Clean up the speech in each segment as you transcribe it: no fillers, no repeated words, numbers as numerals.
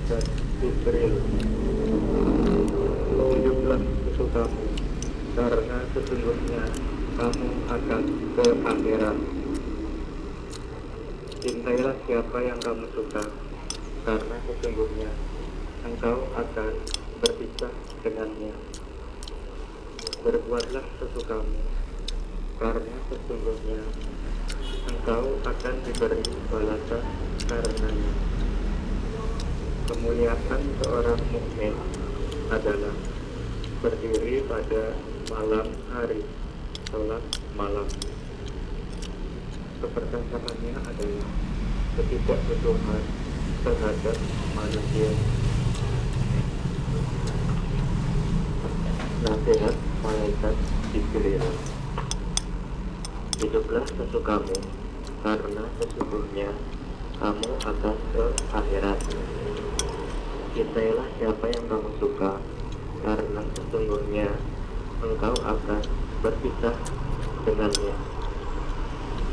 malaikat Jibril, hiduplah sesukamu, karena sesungguhnya kamu akan ke akhirat. Cintailah siapa yang kamu suka, karena sesungguhnya engkau akan berpisah dengannya. Berbuatlah sesukamu, karena sesungguhnya engkau akan diberi balasan karenanya. Kemuliaan seorang mukmin adalah berdiri pada malam hari, sholat malam. Keperkasaannya adalah ketidakbutuhan terhadap manusia. Nasihat malaikat Jibril, hiduplah sesukamu, karena sesungguhnya kamu akan ke akhirat. Cintailah siapa yang kamu suka, karena sesungguhnya engkau akan berpisah dengannya.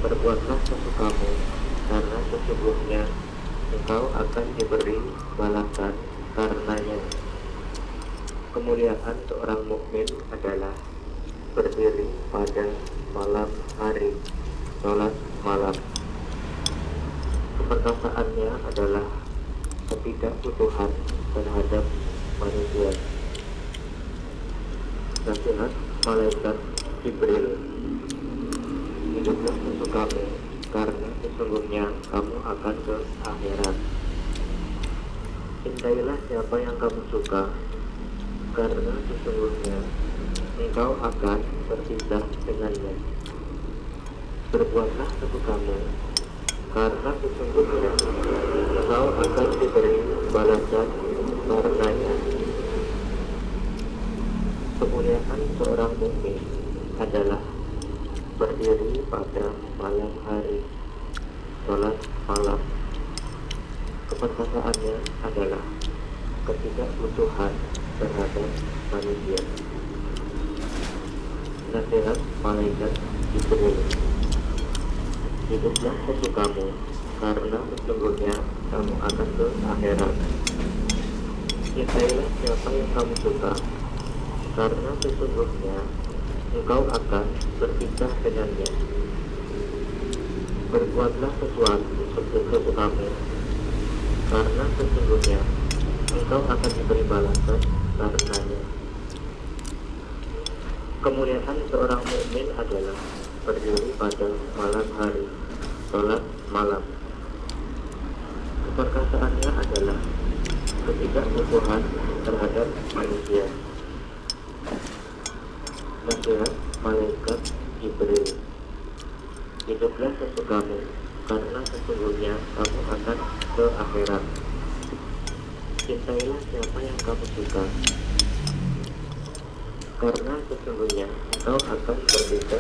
Berbuatlah sesukamu, karena sesungguhnya engkau akan diberi balasan karenanya. Kemuliaan seorang mukmin adalah berdiri pada malam hari, sholat malam. Keperkasaannya adalah ketidakbutuhan terhadap manusia. Nasihat malaikat Jibril, hiduplah sesukamu, karena sesungguhnya kamu akan ke akhirat. Cintailah siapa yang kamu suka, karena sesungguhnya engkau akan berpisah dengannya. Berbuatlah sesukamu, karena sesungguhnya engkau akan diberi balasan karenanya. Kemuliaan seorang mukmin adalah berdiri pada malam hari, sholat malam. Keperkasaannya adalah ketidakbutuhan terhadap manusia. Nasihat malaikat Jibril, hiduplah sesukamu, karena sesungguhnya kamu akan ke akhirat. Cintailah siapa yang kamu suka, karena sesungguhnya engkau akan berpisah dengannya. Berbuatlah sesuatu kamu, karena sesungguhnya engkau akan diberi balasan karenanya. Kemuliaan seorang mukmin adalah berdiri pada malam hari, sholat malam. Keperkasaannya adalah ketidakbutuhan terhadap manusia. Nasihat malaikat Jibril, hiduplah sesukamu, karena sesungguhnya kamu akan ke akhirat. Cintailah siapa yang kamu suka, karena sesungguhnya engkau akan berpisah